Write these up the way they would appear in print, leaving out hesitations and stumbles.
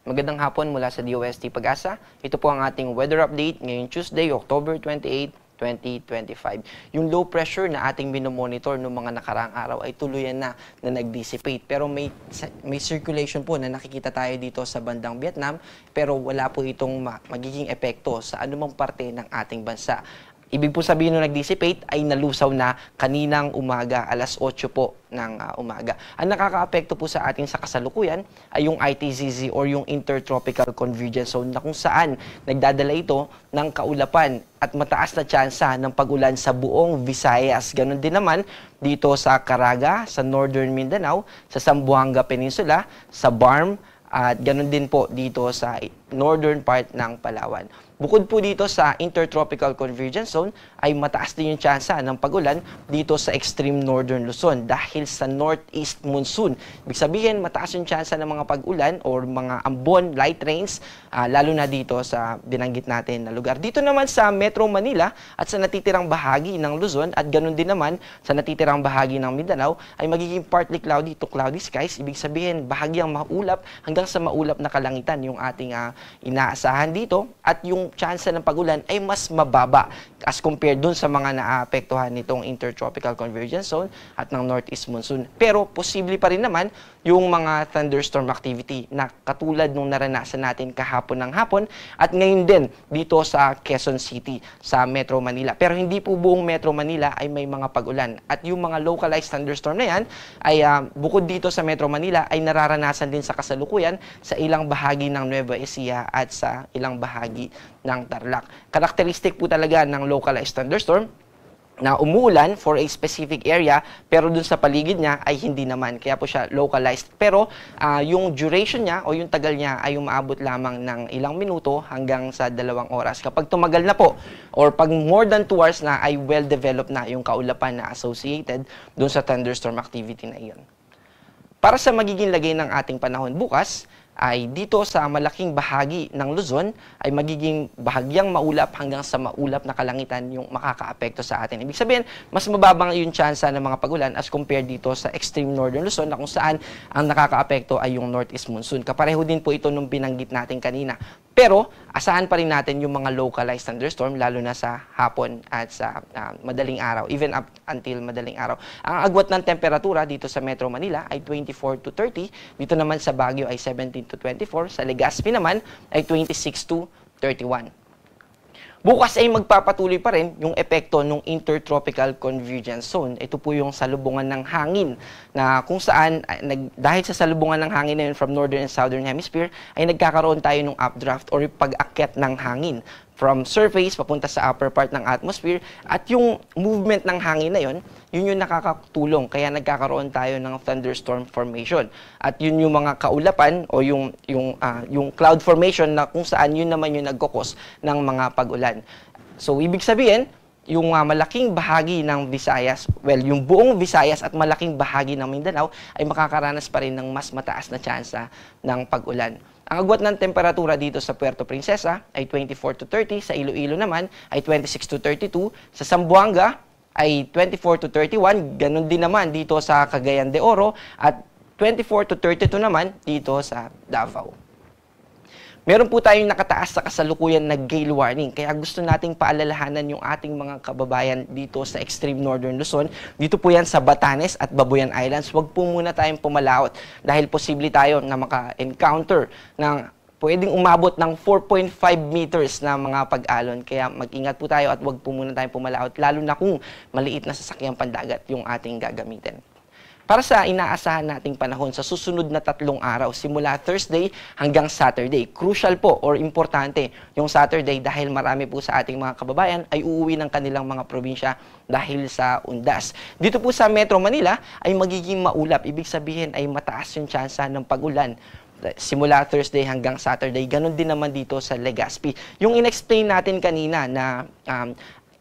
Magandang hapon mula sa DOST Pag-asa. Ito po ang ating weather update ngayong Tuesday, October 28, 2025. Yung low pressure na ating minomonitor noong mga nakaraang araw ay tuluyan na nag-dissipate. Pero may circulation po na nakikita tayo dito sa bandang Vietnam, pero wala po itong magiging epekto sa anumang parte ng ating bansa. Ibig po sabihin nung nag-dissipate ay nalusaw na kaninang umaga, alas 8 po ng umaga. Ang nakakaapekto po sa atin sa kasalukuyan ay yung ITZZ or yung Intertropical Convergence Zone na kung saan nagdadala ito ng kaulapan at mataas na tsansa ng pag-ulan sa buong Visayas. Ganon din naman dito sa Caraga, sa Northern Mindanao, sa Zamboanga Peninsula, sa Barm, at ganon din po dito sa northern part ng Palawan. Bukod po dito sa Intertropical Convergence Zone ay mataas din yung tsansa ng pag-ulan dito sa extreme northern Luzon dahil sa northeast monsoon. Ibig sabihin, mataas yung tsansa ng mga pag-ulan or mga ambon, light rains, lalo na dito sa binanggit natin na lugar. Dito naman sa Metro Manila at sa natitirang bahagi ng Luzon at ganun din naman sa natitirang bahagi ng Mindanao ay magiging partly cloudy to cloudy skies. Ibig sabihin, bahagyang maulap hanggang sa maulap na kalangitan yung ating inaasahan dito at yung tsansa ng pag-ulan ay mas mababa as compared dun sa mga naapektuhan nitong Intertropical Convergence Zone at ng Northeast Monsoon. Pero posible pa rin naman yung mga thunderstorm activity na katulad nung naranasan natin kahapon ng hapon at ngayon din dito sa Quezon City, sa Metro Manila. Pero hindi po buong Metro Manila ay may mga pag-ulan. At yung mga localized thunderstorm na yan ay bukod dito sa Metro Manila ay nararanasan din sa kasalukuyan sa ilang bahagi ng Nueva Ecija at sa ilang bahagi ng Tarlac. Karakteristik po talaga ng localized thunderstorm na umuulan for a specific area pero dun sa paligid niya ay hindi naman. Kaya po siya localized. Pero yung duration niya o yung tagal niya ay umaabot lamang ng ilang minuto hanggang sa 2 oras. Kapag tumagal na po or pag more than 2 hours na ay well-developed na yung kaulapan na associated dun sa thunderstorm activity na iyon. Para sa magiging lagay ng ating panahon bukas, ay dito sa malaking bahagi ng Luzon ay magiging bahagyang maulap hanggang sa maulap na kalangitan yung makakaapekto sa atin. Ibig sabihin, mas mababang yung tsansa ng mga pag-ulan as compared dito sa extreme northern Luzon na kung saan ang nakakaapekto ay yung northeast monsoon. Kapareho din po ito nung binanggit natin kanina. Pero asahan pa rin natin yung mga localized thunderstorm lalo na sa hapon at sa madaling araw, even up until madaling araw. Ang agwat ng temperatura dito sa Metro Manila ay 24 to 30, dito naman sa Baguio ay 17 to 24, sa Legazpi naman ay 26 to 31. Bukas ay magpapatuloy pa rin yung epekto ng Intertropical Convergence Zone. Ito po yung salubungan ng hangin na kung saan dahil sa salubungan ng hangin na yun from Northern and Southern Hemisphere ay nagkakaroon tayo ng updraft or pag-akyat ng hangin from surface papunta sa upper part ng atmosphere at yung movement ng hangin na yun yung nakakatulong kaya nagkakaroon tayo ng thunderstorm formation at yun yung mga kaulapan o yung cloud formation na kung saan yun naman yung nagkokos ng mga pag-ulan. So ibig sabihin yung malaking bahagi ng Visayas, well, yung buong Visayas at malaking bahagi ng Mindanao ay makakaranas pa rin ng mas mataas na tsansa ng pag-ulan. Ang agwat ng temperatura dito sa Puerto Princesa ay 24 to 30, sa Iloilo naman ay 26 to 32, sa Zamboanga ay 24 to 31, ganun din naman dito sa Cagayan de Oro at 24 to 32 naman dito sa Davao. Meron po tayong nakataas sa kasalukuyan na gale warning. Kaya gusto nating paalalahanan yung ating mga kababayan dito sa extreme northern Luzon. Dito po yan sa Batanes at Babuyan Islands. Huwag po muna tayong pumalaot dahil posible tayo na maka-encounter ng pwedeng umabot ng 4.5 meters na mga pag-alon. Kaya mag-ingat po tayo at huwag po muna tayong pumalaot lalo na kung maliit na sasakyang pandagat yung ating gagamitin. Para sa inaasahan nating panahon sa susunod na 3 araw, simula Thursday hanggang Saturday. Crucial po or importante yung Saturday dahil marami po sa ating mga kababayan ay uuwi ng kanilang mga probinsya dahil sa undas. Dito po sa Metro Manila ay magiging maulap. Ibig sabihin ay mataas yung tsansa ng pag-ulan simula Thursday hanggang Saturday. Ganon din naman dito sa Legazpi. Yung in-explain natin kanina na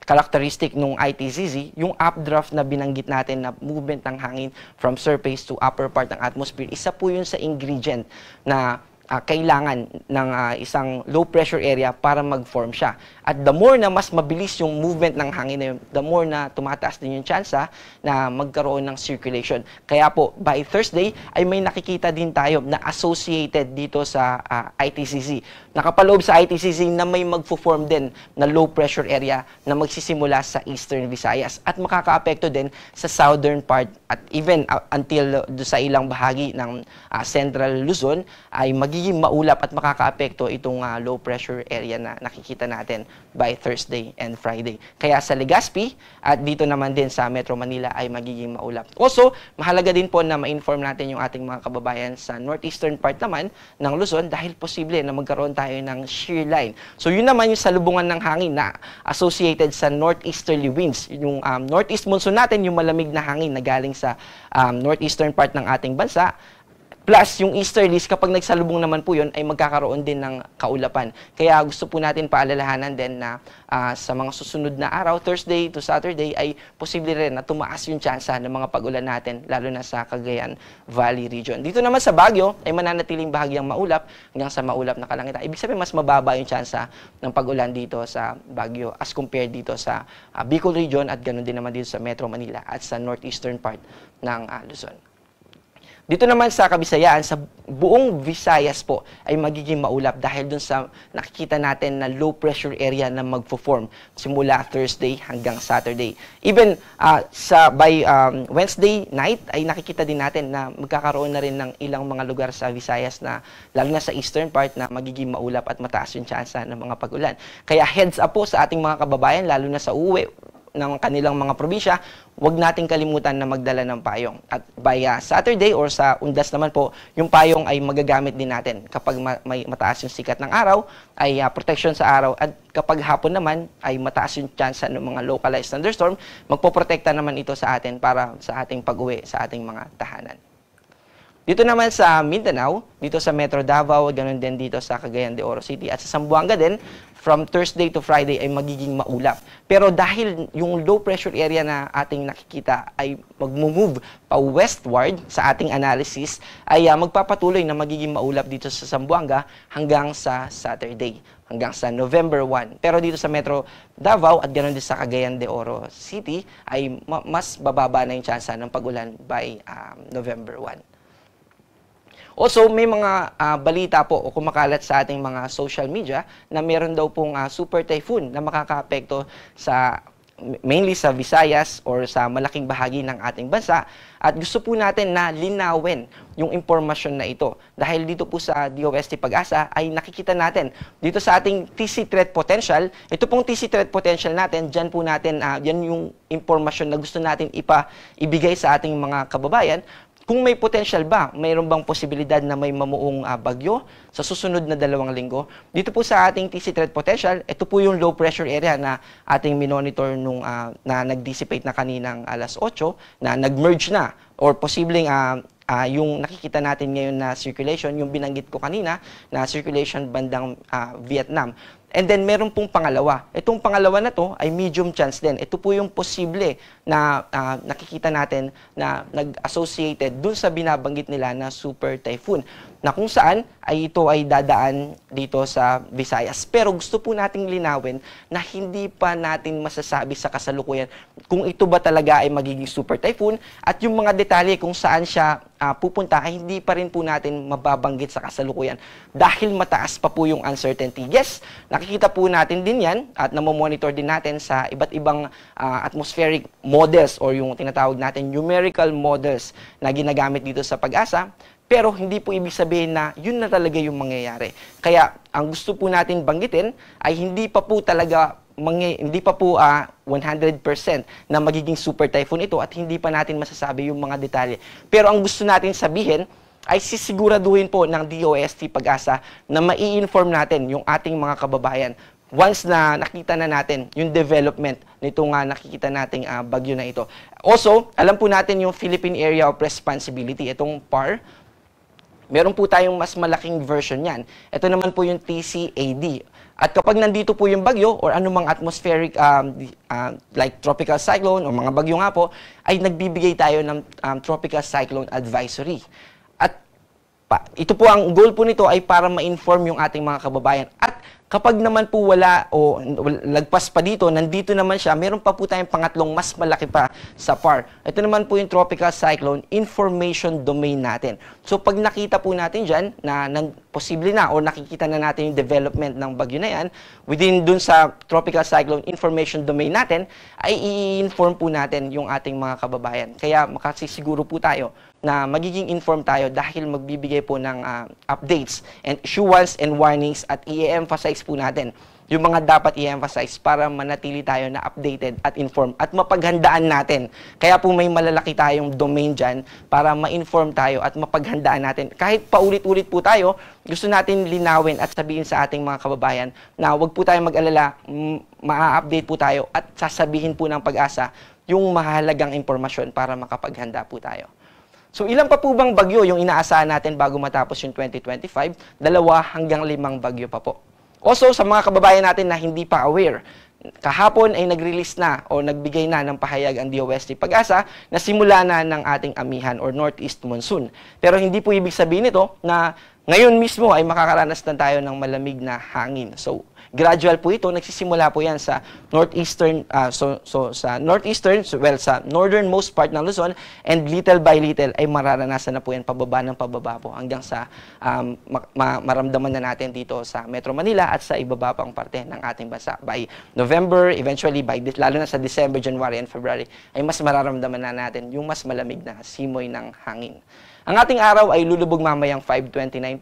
characteristic nung ITZZ, yung updraft na binanggit natin na movement ng hangin from surface to upper part ng atmosphere, isa po yun sa ingredient na kailangan ng isang low pressure area para mag-form siya. At the more na mas mabilis yung movement ng hangin na yun, the more na tumataas din yung tsansa na magkaroon ng circulation. Kaya po, by Thursday ay may nakikita din tayo na associated dito sa ITCZ. Nakapaloob sa ITCZ na may magfo-form din na low pressure area na magsisimula sa Eastern Visayas at makakaapekto din sa southern part at even until sa ilang bahagi ng Central Luzon ay magiging maulap at makakaapekto itong low pressure area na nakikita natin by Thursday and Friday. Kaya sa Legazpi at dito naman din sa Metro Manila ay magiging maulap. Also, mahalaga din po na ma-inform natin yung ating mga kababayan sa northeastern part naman ng Luzon dahil posible na magkaroon tayo ng shear line. So yun naman yung salubungan ng hangin na associated sa northeasterly winds. Yung northeast monsoon natin, yung malamig na hangin na galing sa northeastern part ng ating bansa, plus yung easterlies, kapag nagsalubong naman po yun, ay magkakaroon din ng kaulapan. Kaya gusto po natin paalalahanan din na sa mga susunod na araw, Thursday to Saturday, ay posible rin na tumaas yung tsansa ng mga pag-ulan natin, lalo na sa Cagayan Valley region. Dito naman sa Baguio, ay mananatiling bahagyang maulap hanggang sa maulap na kalangitan. Ibig sabihin, mas mababa yung tsansa ng pag-ulan dito sa Baguio as compared dito sa Bicol region at ganoon din naman dito sa Metro Manila at sa northeastern part ng Luzon. Dito naman sa Kabisayaan, sa buong Visayas po ay magiging maulap dahil dun sa nakikita natin na low pressure area na magfo-form simula Thursday hanggang Saturday. Even by Wednesday night ay nakikita din natin na magkakaroon na rin ng ilang mga lugar sa Visayas na lalo na sa eastern part na magiging maulap at mataas yung tsansa ng mga pag-ulan. Kaya heads up po sa ating mga kababayan lalo na sa uuwi ng kanilang mga probinsya, huwag nating kalimutan na magdala ng payong. At by Saturday or sa undas naman po, yung payong ay magagamit din natin. Kapag may mataas yung sikat ng araw, ay protection sa araw. At kapag hapon naman, ay mataas yung chance ng mga localized thunderstorm, magpoprotekta naman ito sa atin para sa ating pag-uwi sa ating mga tahanan. Dito naman sa Mindanao, dito sa Metro Davao, ganoon din dito sa Cagayan de Oro City at sa Zamboanga din, from Thursday to Friday ay magiging maulap. Pero dahil yung low pressure area na ating nakikita ay mag-move pa westward sa ating analysis, ay magpapatuloy na magiging maulap dito sa Zamboanga hanggang sa Saturday, hanggang sa November 1. Pero dito sa Metro Davao at ganoon din sa Cagayan de Oro City ay mas bababa na yung tsansa ng pag-ulan by November 1. Also, may mga balita po o kumakalat sa ating mga social media na meron daw pong super typhoon na makakaapekto sa mainly sa Visayas or sa malaking bahagi ng ating bansa. At gusto po natin na linawin yung impormasyon na ito. Dahil dito po sa DOST Pag-asa ay nakikita natin dito sa ating TC threat potential. Ito pong TC threat potential natin, dyan po natin, yan yung impormasyon na gusto natin ibigay sa ating mga kababayan. Kung may potential ba, mayroon bang posibilidad na may mamuong bagyo sa susunod na 2 linggo? Dito po sa ating TC threat potential, ito po yung low pressure area na ating minonitor nung na nag-dissipate na kaninang alas 8 na nag-merge na or posibleng yung nakikita natin ngayon na circulation, yung binanggit ko kanina na circulation bandang Vietnam. And then meron pong pangalawa. Itong pangalawa na to ay medium chance din. Ito po yung posible na nakikita natin na nag-associated dun sa binabanggit nila na super typhoon. Na kung saan ay ito ay dadaan dito sa Visayas. Pero gusto po nating linawin na hindi pa natin masasabi sa kasalukuyan kung ito ba talaga ay magiging super typhoon at yung mga detalye kung saan siya pupunta ay hindi pa rin po natin mababanggit sa kasalukuyan dahil mataas pa po yung uncertainty. Yes, nakikita po natin din yan at namomonitor din natin sa iba't ibang atmospheric models or yung tinatawag natin numerical models na ginagamit dito sa Pag-asa. Pero hindi po ibig sabihin na yun na talaga yung mangyayari. Kaya ang gusto po natin banggitin ay hindi pa po 100% na magiging super typhoon ito at hindi pa natin masasabi yung mga detalye. Pero ang gusto natin sabihin ay sisiguraduhin po ng DOST Pag-asa na mai-inform natin yung ating mga kababayan once na nakita na natin yung development nito nga nakikita nating bagyo na ito. Also, alam po natin yung Philippine Area of Responsibility, itong PAR. Meron po tayong mas malaking version yan. Ito naman po yung TCAD. At kapag nandito po yung bagyo or anumang atmospheric like tropical cyclone o mga bagyo nga po, ay nagbibigay tayo ng tropical cyclone advisory. At ito po ang goal po nito ay para ma-inform yung ating mga kababayan. At kapag naman po wala o lagpas pa dito, nandito naman siya, meron pa po tayong pangatlong mas malaki pa sa PAR. Ito naman po yung Tropical Cyclone Information Domain natin. So pag nakita po natin dyan na posible na o nakikita na natin yung development ng bagyo na yan, within dun sa Tropical Cyclone Information Domain natin, ay i-inform po natin yung ating mga kababayan. Kaya makasisiguro po tayo na magiging informed tayo dahil magbibigay po ng updates and issuance and warnings at i-emphasize po natin yung mga dapat i-emphasize para manatili tayo na updated at informed at mapaghandaan natin. Kaya po may malalaki tayong domain dyan para ma-inform tayo at mapaghandaan natin. Kahit paulit-ulit po tayo, gusto natin linawin at sabihin sa ating mga kababayan na wag po tayong mag-alala, ma-update po tayo at sasabihin po ng Pag-asa yung mahalagang impormasyon para makapaghanda po tayo. So ilan pa po bang bagyo yung inaasahan natin bago matapos yung 2025? 2 hanggang 5 bagyo pa po. Also, sa mga kababayan natin na hindi pa aware, kahapon ay nag-release na o nagbigay na ng pahayag ang DOST Pag-asa na simula na ng ating amihan or Northeast Monsoon. Pero hindi po ibig sabihin nito na ngayon mismo ay makakaranas na tayo ng malamig na hangin. So, gradual po ito, nagsisimula po yan sa northeastern, sa northernmost part ng Luzon, and little by little ay mararanasan na po yan pababa ng pababa po hanggang sa maramdaman na natin dito sa Metro Manila at sa ibaba pang parte ng ating bansa. By November, eventually lalo na sa December, January, and February, ay mas mararamdaman na natin yung mas malamig na simoy ng hangin. Ang ating araw ay lulubog mamayang 5:29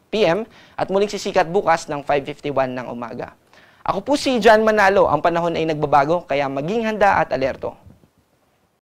PM at muling sisikat bukas ng 5:51 ng umaga. Ako po si John Manalo. Ang panahon ay nagbabago kaya maging handa at alerto.